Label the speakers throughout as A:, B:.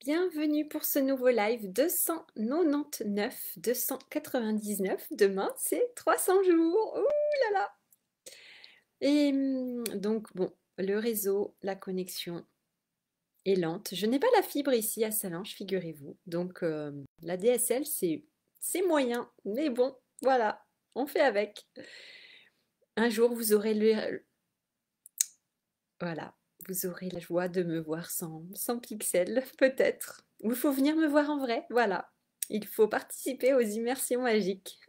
A: Bienvenue pour ce nouveau live 299, 299. Demain, c'est 300 jours. Ouh là là! Et donc, bon, le réseau, la connexion est lente. Je n'ai pas la fibre ici à Salange, figurez-vous. Donc, la DSL, c'est moyen. Mais bon, voilà, on fait avec. Un jour, vous aurez voilà, vous aurez la joie de me voir sans pixels, peut-être. Ou il faut venir me voir en vrai, voilà. Il faut participer aux immersions magiques.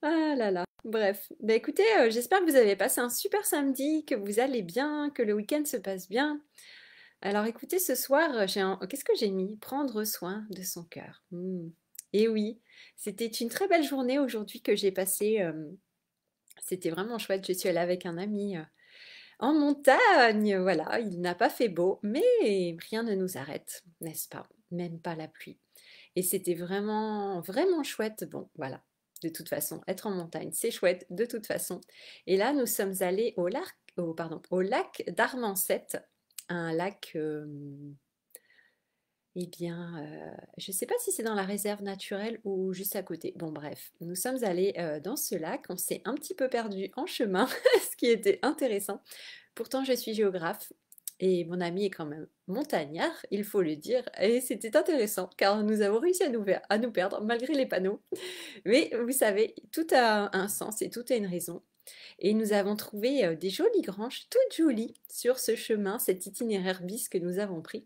A: Ah là là. Bref, bah écoutez, j'espère que vous avez passé un super samedi, que vous allez bien, que le week-end se passe bien. Alors écoutez, ce soir, qu'est-ce que j'ai mis? Prendre soin de son cœur. Et oui, c'était une très belle journée aujourd'hui que j'ai passée. C'était vraiment chouette. Je suis allée avec un ami. En montagne, voilà, il n'a pas fait beau, mais rien ne nous arrête, n'est-ce pas? Même pas la pluie. Et c'était vraiment, vraiment chouette. Bon, voilà, de toute façon, être en montagne, c'est chouette de toute façon. Et là, nous sommes allés au lac d'Armancette, un lac, eh bien, je ne sais pas si c'est dans la réserve naturelle ou juste à côté. Bon, bref, nous sommes allés dans ce lac, on s'est un petit peu perdu en chemin, ce qui était intéressant. Pourtant, je suis géographe et mon ami est quand même montagnard, il faut le dire, et c'était intéressant car nous avons réussi à nous perdre malgré les panneaux. Mais vous savez, tout a un sens et tout a une raison. Et nous avons trouvé des jolies granges, toutes jolies, sur ce chemin, cet itinéraire bis que nous avons pris.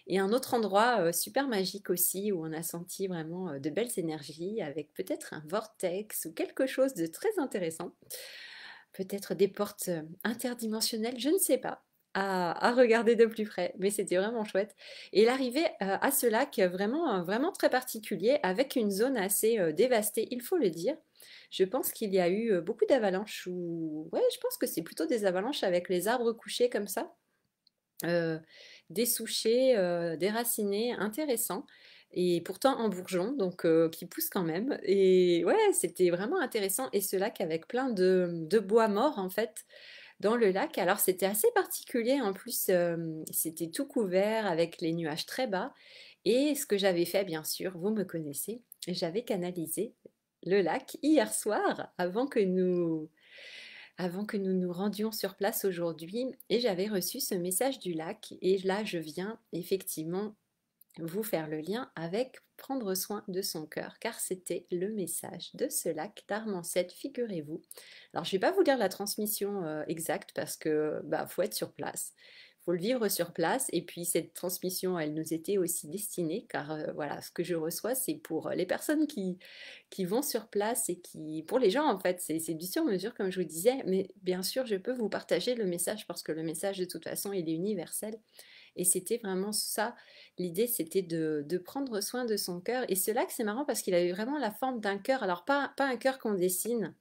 A: Et un autre endroit super magique aussi où on a senti vraiment de belles énergies avec peut-être un vortex ou quelque chose de très intéressant. Peut-être des portes interdimensionnelles, je ne sais pas, à regarder de plus près, mais c'était vraiment chouette. Et l'arrivée à ce lac vraiment, vraiment très particulier, avec une zone assez dévastée, il faut le dire. Je pense qu'il y a eu beaucoup d'avalanches, ou ouais, je pense que c'est plutôt des avalanches avec les arbres couchés comme ça, euh, dessouchés, déracinés, intéressants. Et pourtant en bourgeon, donc qui pousse quand même. Et ouais, c'était vraiment intéressant. Et ce lac avec plein de bois morts en fait dans le lac. Alors c'était assez particulier en plus, c'était tout couvert avec les nuages très bas. Et ce que j'avais fait, bien sûr, vous me connaissez, j'avais canalisé le lac hier soir avant que nous nous rendions sur place aujourd'hui. Et j'avais reçu ce message du lac. Et là, je viens effectivement vous faire le lien avec prendre soin de son cœur, car c'était le message de ce lac d'Armancette, figurez-vous. Alors, je ne vais pas vous lire la transmission exacte parce que bah, faut être sur place. Faut le vivre sur place et puis cette transmission, elle nous était aussi destinée car voilà, ce que je reçois, c'est pour les personnes qui vont sur place et pour les gens en fait, c'est du sur-mesure comme je vous disais, mais bien sûr, je peux vous partager le message parce que le message de toute façon, il est universel. Et c'était vraiment ça. L'idée, c'était de prendre soin de son cœur. Et ce lac, c'est marrant parce qu'il avait vraiment la forme d'un cœur. Alors, pas un cœur qu'on dessine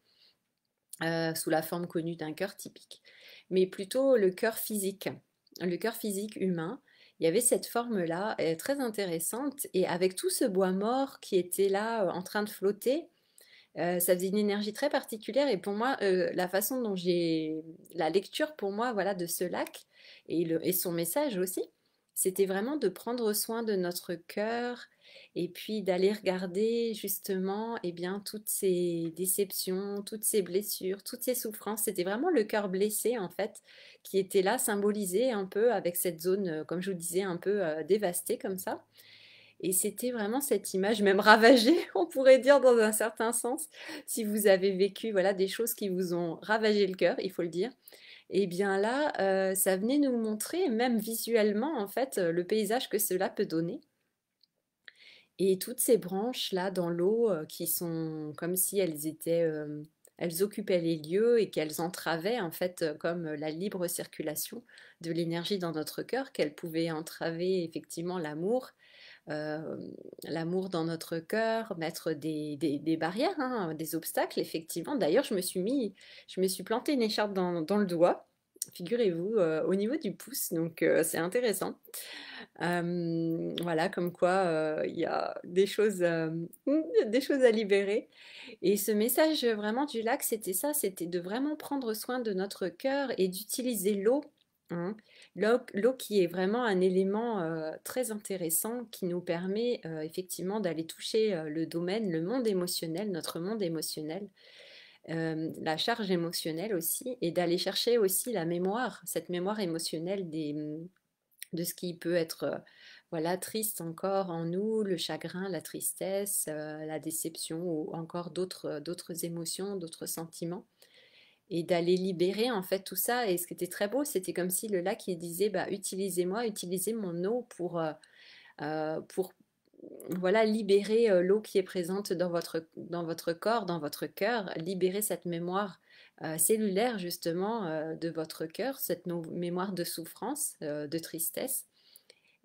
A: sous la forme connue d'un cœur typique, mais plutôt le cœur physique humain. Il y avait cette forme-là, très intéressante. Et avec tout ce bois mort qui était là, en train de flotter, ça faisait une énergie très particulière. Et pour moi, la façon dont j'ai la lecture pour moi, voilà, de ce lac et son message aussi, c'était vraiment de prendre soin de notre cœur et puis d'aller regarder justement, eh bien, toutes ces déceptions, toutes ces blessures, toutes ces souffrances. C'était vraiment le cœur blessé en fait, qui était là, symbolisé un peu avec cette zone, comme je vous disais, un peu dévastée comme ça. Et c'était vraiment cette image, même ravagée, on pourrait dire dans un certain sens, si vous avez vécu voilà, des choses qui vous ont ravagé le cœur, il faut le dire. Et bien là, ça venait nous montrer, même visuellement, en fait, le paysage que cela peut donner. Et toutes ces branches là dans l'eau qui sont comme si elles étaient, elles occupaient les lieux et qu'elles entravaient en fait comme la libre circulation de l'énergie dans notre cœur, qu'elles pouvaient entraver effectivement euh, l'amour dans notre cœur, mettre des barrières, hein, des obstacles, effectivement. D'ailleurs, je me suis planté une écharpe dans le doigt, figurez-vous, au niveau du pouce, donc c'est intéressant. Voilà, comme quoi il y a des choses à libérer. Et ce message vraiment du lac, c'était ça, c'était de vraiment prendre soin de notre cœur et d'utiliser l'eau. Hein. L'eau qui est vraiment un élément très intéressant qui nous permet effectivement d'aller toucher le domaine, le monde émotionnel, notre monde émotionnel, la charge émotionnelle aussi, et d'aller chercher aussi la mémoire, cette mémoire émotionnelle de ce qui peut être voilà, triste encore en nous, le chagrin, la tristesse, la déception ou encore d'autres émotions, d'autres sentiments et d'aller libérer en fait tout ça. Et ce qui était très beau, c'était comme si le lac il disait bah, utilisez-moi, utilisez mon eau pour voilà, libérer l'eau qui est présente dans votre corps, dans votre cœur, libérer cette mémoire cellulaire justement de votre cœur, cette mémoire de souffrance, de tristesse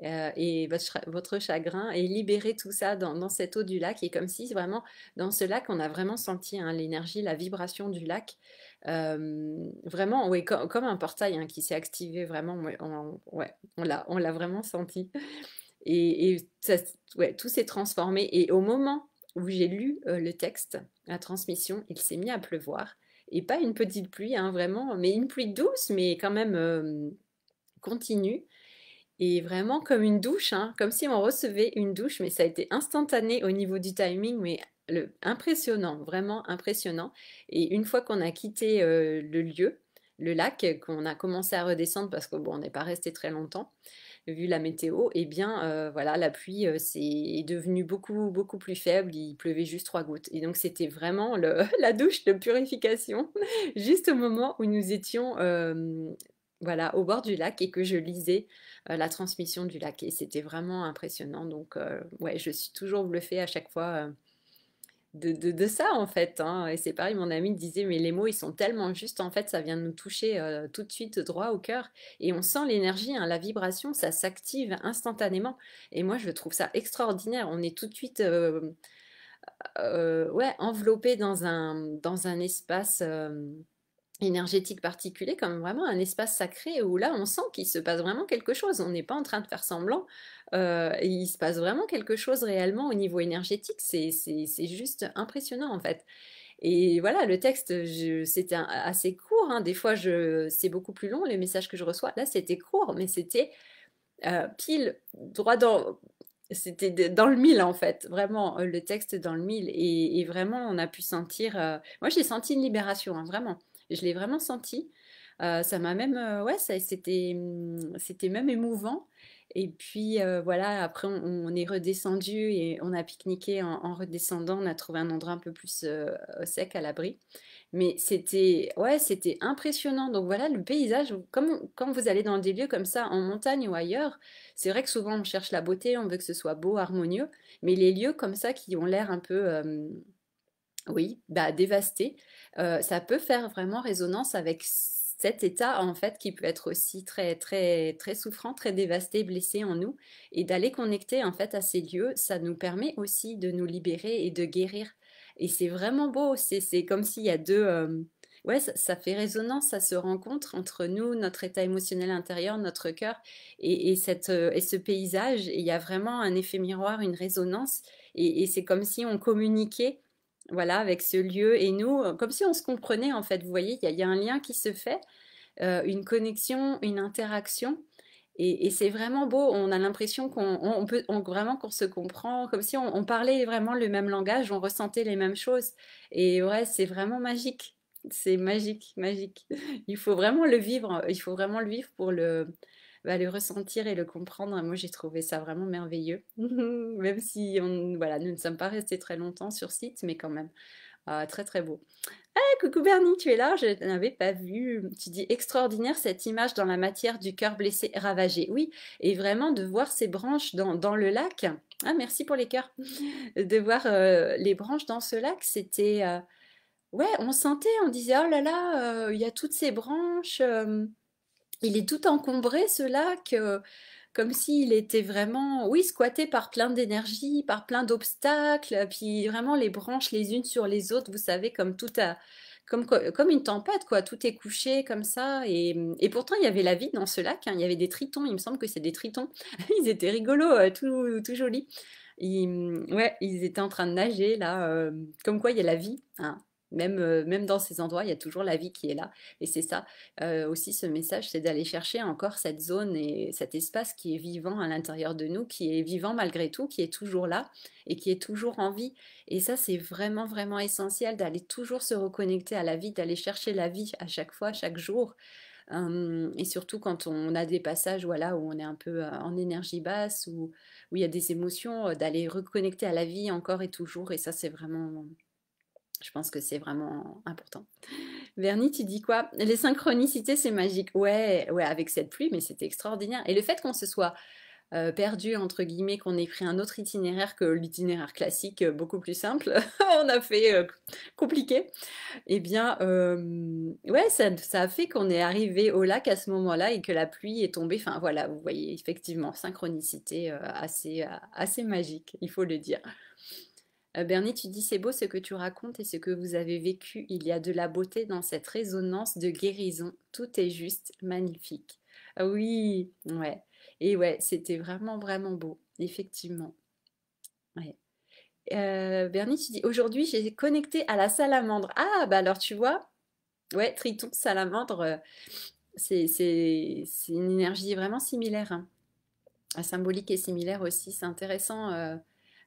A: et votre chagrin et libérer tout ça dans cette eau du lac. Et comme si vraiment, dans ce lac, on a vraiment senti hein, l'énergie, la vibration du lac. Vraiment, oui, comme un portail hein, qui s'est activé vraiment. Ouais, on l'a vraiment senti. Et ça, ouais, tout s'est transformé. Et au moment où j'ai lu le texte, la transmission, il s'est mis à pleuvoir. Et pas une petite pluie, hein, vraiment, mais une pluie douce, mais quand même continue. Et vraiment comme une douche, hein, comme si on recevait une douche, mais ça a été instantané au niveau du timing, mais impressionnant, vraiment impressionnant. Et une fois qu'on a quitté le lieu, le lac, qu'on a commencé à redescendre parce que bon, on n'est pas resté très longtemps, vu la météo, et eh bien voilà, la pluie est devenue beaucoup plus faible, il pleuvait juste 3 gouttes. Et donc c'était vraiment la douche de purification, juste au moment où nous étions voilà, au bord du lac et que je lisais la transmission du lac. Et c'était vraiment impressionnant. Donc ouais, je suis toujours bluffée à chaque fois de ça en fait. Hein. Et c'est pareil, mon ami disait, mais les mots, ils sont tellement justes, en fait, ça vient nous toucher tout de suite droit au cœur. Et on sent l'énergie, hein, la vibration, ça s'active instantanément. Et moi, je trouve ça extraordinaire. On est tout de suite ouais, enveloppé dans un espace énergétique particulier, comme vraiment un espace sacré où là, on sent qu'il se passe vraiment quelque chose. On n'est pas en train de faire semblant. Il se passe vraiment quelque chose réellement au niveau énergétique. C'est juste impressionnant en fait. Et voilà, le texte, c'était assez court. Hein. Des fois, c'est beaucoup plus long les messages que je reçois. Là, c'était court, mais c'était pile droit dans. C'était dans le mille en fait, vraiment le texte dans le mille et vraiment on a pu sentir. Moi j'ai senti une libération, hein, vraiment. Je l'ai vraiment senti. Ça m'a même, ouais, c'était même émouvant. Et puis voilà, après on est redescendu et on a pique-niqué en redescendant. On a trouvé un endroit un peu plus sec à l'abri. Mais c'était ouais, c'était impressionnant. Donc voilà, le paysage, comme quand vous allez dans des lieux comme ça, en montagne ou ailleurs, c'est vrai que souvent on cherche la beauté, on veut que ce soit beau, harmonieux, mais les lieux comme ça qui ont l'air un peu, oui, bah, dévastés, ça peut faire vraiment résonance avec cet état en fait qui peut être aussi très souffrant, très dévasté, blessé en nous, et d'aller connecter en fait à ces lieux, ça nous permet aussi de nous libérer et de guérir. Et c'est vraiment beau, c'est comme s'il y a deux, ouais, ça fait résonance, ça se rencontre entre nous, notre état émotionnel intérieur, notre cœur et ce paysage. Et il y a vraiment un effet miroir, une résonance, et c'est comme si on communiquait voilà, avec ce lieu et nous, comme si on se comprenait en fait. Vous voyez, il y a un lien qui se fait, une connexion, une interaction. Et c'est vraiment beau. On a l'impression vraiment qu'on se comprend, comme si on parlait vraiment le même langage, on ressentait les mêmes choses. Et ouais, c'est vraiment magique. C'est magique, magique. Il faut vraiment le vivre. Il faut vraiment le vivre pour bah, le ressentir et le comprendre. Moi, j'ai trouvé ça vraiment merveilleux. Même si voilà, nous ne sommes pas restés très longtemps sur site, mais quand même. Très très beau. Coucou Bernie, tu es là? Je n'avais pas vu. Tu dis extraordinaire cette image dans la matière du cœur blessé ravagé. Oui, et vraiment de voir ces branches dans le lac. Ah, merci pour les cœurs. De voir les branches dans ce lac, c'était. Ouais, on sentait, on disait, oh là là, il y a toutes ces branches. Il est tout encombré ce lac, comme s'il était vraiment, oui, squatté par plein d'énergie, par plein d'obstacles, puis vraiment les branches les unes sur les autres, vous savez, comme une tempête, quoi. Tout est couché comme ça, et pourtant il y avait la vie dans ce lac. Hein. Il y avait des tritons, il me semble que c'est des tritons. Ils étaient rigolos, tout jolis. Ouais, ils étaient en train de nager là, comme quoi il y a la vie. Hein. Même dans ces endroits, il y a toujours la vie qui est là. Et c'est ça aussi ce message, c'est d'aller chercher encore cette zone et cet espace qui est vivant à l'intérieur de nous, qui est vivant malgré tout, qui est toujours là et qui est toujours en vie. Et ça, c'est vraiment, vraiment essentiel d'aller toujours se reconnecter à la vie, d'aller chercher la vie à chaque fois, chaque jour. Et surtout quand on a des passages voilà, où on est un peu en énergie basse, où il y a des émotions, d'aller reconnecter à la vie encore et toujours. Et ça, c'est vraiment, je pense que c'est vraiment important. Vernie, tu dis quoi? Les synchronicités, c'est magique. Ouais, ouais, avec cette pluie, mais c'était extraordinaire. Et le fait qu'on se soit perdu, entre guillemets, qu'on ait pris un autre itinéraire que l'itinéraire classique, beaucoup plus simple, on a fait compliqué. Eh bien, ouais, ça a fait qu'on est arrivé au lac à ce moment-là et que la pluie est tombée. Enfin, voilà, vous voyez, effectivement, synchronicité assez magique, il faut le dire. Bernie, tu dis c'est beau ce que tu racontes et ce que vous avez vécu. Il y a de la beauté dans cette résonance de guérison. Tout est juste magnifique. Ah oui, ouais. Et ouais, c'était vraiment, vraiment beau, effectivement. Ouais. Bernie, tu dis aujourd'hui j'ai connecté à la salamandre. Ah, bah alors tu vois, ouais, Triton, salamandre, c'est une énergie vraiment similaire, hein. La symbolique est similaire aussi. C'est intéressant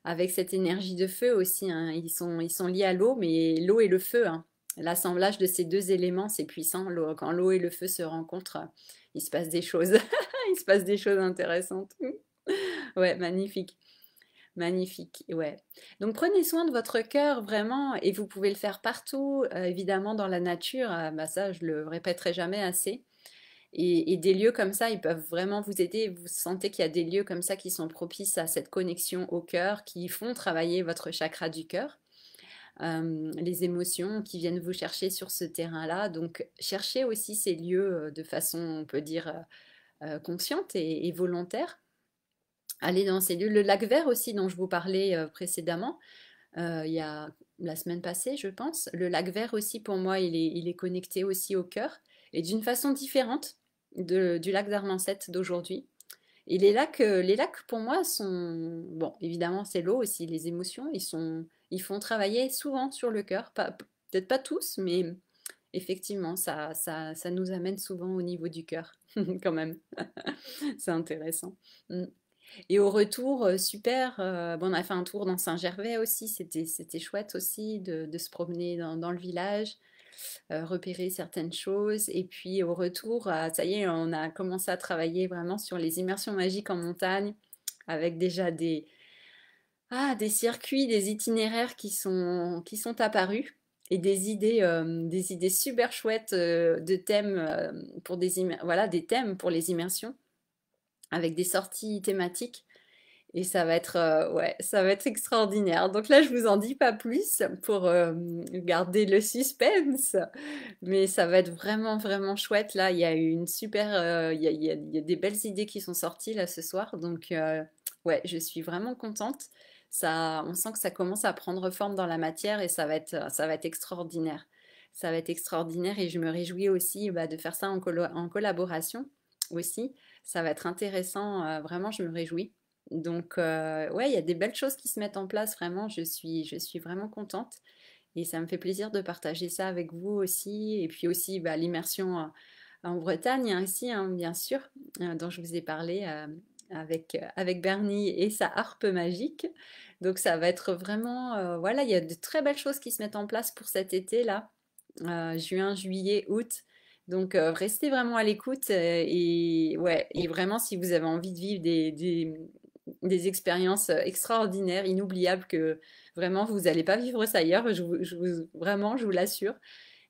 A: avec cette énergie de feu aussi, hein. Ils sont liés à l'eau, mais l'eau et le feu, hein. L'assemblage de ces deux éléments, c'est puissant. Quand l'eau et le feu se rencontrent, il se passe des choses. Il se passe des choses intéressantes. Ouais, magnifique. Magnifique, ouais. Donc prenez soin de votre cœur vraiment, et vous pouvez le faire partout, évidemment dans la nature. Bah ça, je le répéterai jamais assez. Et des lieux comme ça, ils peuvent vraiment vous aider. Vous sentez qu'il y a des lieux comme ça qui sont propices à cette connexion au cœur, qui font travailler votre chakra du cœur, les émotions qui viennent vous chercher sur ce terrain-là. Donc, cherchez aussi ces lieux de façon, on peut dire, consciente et volontaire. Allez dans ces lieux. Le lac vert aussi, dont je vous parlais précédemment, il y a la semaine passée, je pense. Le lac vert aussi, pour moi, il est connecté aussi au cœur et d'une façon différente du lac d'Armancet d'aujourd'hui. Et les lacs, pour moi, sont... Bon, évidemment, c'est l'eau aussi, les émotions, ils font travailler souvent sur le cœur. Peut-être pas tous, mais effectivement, ça nous amène souvent au niveau du cœur, quand même. C'est intéressant. Mm. Et au retour, super, bon, on a fait un tour dans Saint-Gervais aussi, c'était chouette aussi de se promener dans le village, repérer certaines choses. Et puis au retour, ça y est, on a commencé à travailler vraiment sur les immersions magiques en montagne, avec déjà des circuits, des itinéraires qui sont apparus. Et des idées super chouettes de thèmes pour voilà, des thèmes pour les immersions, avec des sorties thématiques. Et ça va être, ouais, ça va être extraordinaire. Donc là, je vous en dis pas plus pour garder le suspense, mais ça va être vraiment, vraiment chouette. Là, il y a eu une super, il y a des belles idées qui sont sorties là ce soir. Donc, ouais, je suis vraiment contente. Ça, on sent que ça commence à prendre forme dans la matière et ça va être extraordinaire. Ça va être extraordinaire et je me réjouis aussi bah, de faire ça en collaboration aussi. Ça va être intéressant, vraiment, je me réjouis. Donc, ouais, il y a des belles choses qui se mettent en place, vraiment. Je suis vraiment contente. Et ça me fait plaisir de partager ça avec vous aussi. Et puis aussi, bah, l'immersion en Bretagne, hein, aussi, hein, bien sûr, dont je vous ai parlé avec Bernie et sa harpe magique. Donc, ça va être vraiment, voilà, il y a de très belles choses qui se mettent en place pour cet été, là, juin, juillet, août. Donc, restez vraiment à l'écoute et, ouais, et vraiment, si vous avez envie de vivre des expériences extraordinaires, inoubliables, que vraiment vous n'allez pas vivre ça ailleurs, vraiment, je vous l'assure.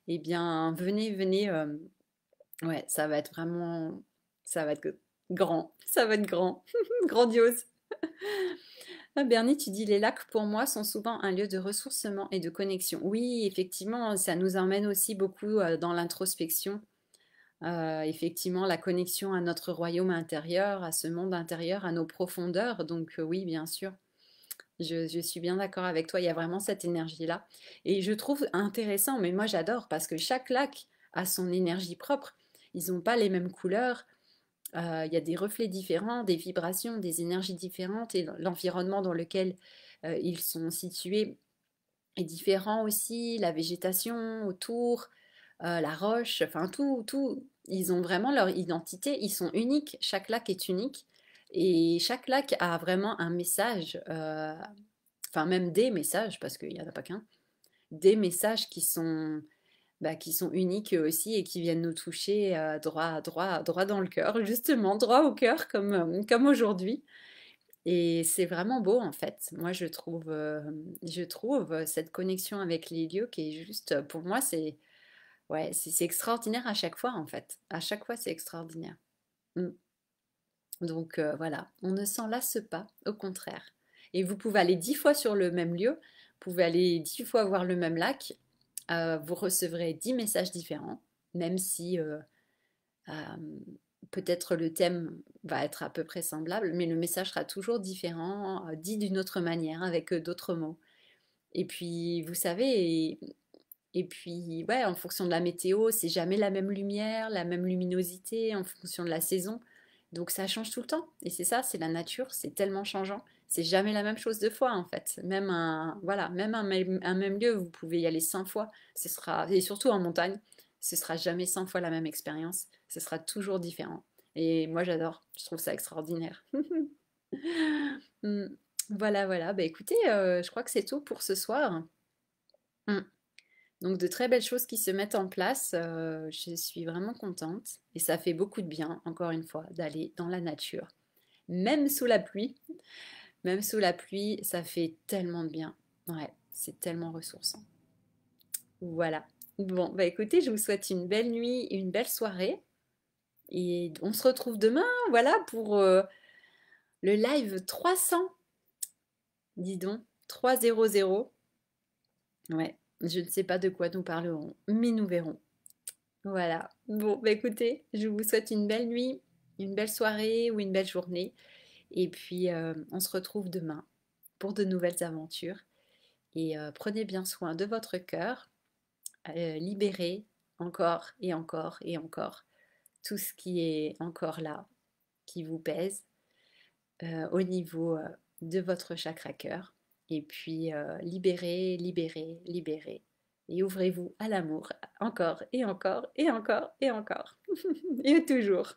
A: Eh bien, venez, ouais, ça va être vraiment, ça va être grand, ça va être grand, grandiose. Ah, Bernie, tu dis les lacs pour moi sont souvent un lieu de ressourcement et de connexion. Oui, effectivement, ça nous emmène aussi beaucoup dans l'introspection. Effectivement, la connexion à notre royaume intérieur, à ce monde intérieur, à nos profondeurs. Donc oui, bien sûr. Je suis bien d'accord avec toi, il y a vraiment cette énergie-là. Et je trouve intéressant, mais moi j'adore parce que chaque lac a son énergie propre. Ils n'ont pas les mêmes couleurs. Il y a des reflets différents, des vibrations, des énergies différentes et l'environnement dans lequel ils sont situés est différent aussi, la végétation autour, la roche, enfin tout, ils ont vraiment leur identité, ils sont uniques, chaque lac est unique et chaque lac a vraiment un message, enfin même des messages, parce qu'il n'y en a pas qu'un, des messages qui sont uniques eux aussi et qui viennent nous toucher droit dans le cœur, justement, droit au cœur comme aujourd'hui. Et c'est vraiment beau en fait. Moi, je trouve cette connexion avec les lieux qui est juste, pour moi, ouais, c'est extraordinaire à chaque fois en fait. À chaque fois, c'est extraordinaire. Mm. Donc voilà, on ne s'en lasse pas, au contraire. Et vous pouvez aller 10 fois sur le même lieu, vous pouvez aller 10 fois voir le même lac, vous recevrez 10 messages différents, même si euh, peut-être le thème va être à peu près semblable, mais le message sera toujours différent, dit d'une autre manière, avec d'autres mots. Et puis, vous savez, et puis, ouais, en fonction de la météo, c'est jamais la même lumière, la même luminosité, en fonction de la saison. Donc ça change tout le temps. Et c'est ça, c'est la nature, c'est tellement changeant. C'est jamais la même chose 2 fois en fait. Même un même lieu, vous pouvez y aller 100 fois. Et surtout en montagne, ce sera jamais 100 fois la même expérience. Ce sera toujours différent. Et moi j'adore, je trouve ça extraordinaire. Hmm. Voilà, voilà. Bah écoutez, je crois que c'est tout pour ce soir. Hmm. Donc de très belles choses qui se mettent en place. Je suis vraiment contente et ça fait beaucoup de bien, encore une fois, d'aller dans la nature. Même sous la pluie, même sous la pluie, ça fait tellement de bien. Ouais, c'est tellement ressourçant. Voilà. Bon, bah écoutez, je vous souhaite une belle nuit, une belle soirée et on se retrouve demain, voilà, pour le live 300. Dis donc, 300. Ouais, je ne sais pas de quoi nous parlerons, mais nous verrons. Voilà. Bon, bah écoutez, je vous souhaite une belle nuit, une belle soirée ou une belle journée. Et puis, on se retrouve demain pour de nouvelles aventures. Et prenez bien soin de votre cœur. Libérez encore et encore et encore tout ce qui est encore là, qui vous pèse au niveau de votre chakra cœur. Et puis, libérez, libérez, libérez. Et ouvrez-vous à l'amour encore et encore et encore et encore. Et toujours.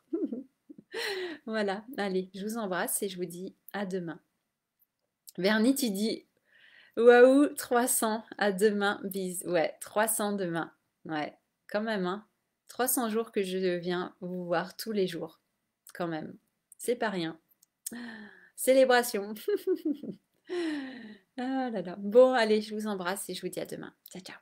A: Voilà, allez, je vous embrasse et je vous dis à demain. Vernie, tu dis waouh, 300, à demain, bis. Ouais, 300 demain. Ouais, quand même, hein. 300 jours que je viens vous voir tous les jours. Quand même. C'est pas rien. Célébration. Ah là là. Bon, allez, je vous embrasse et je vous dis à demain. Ciao, ciao.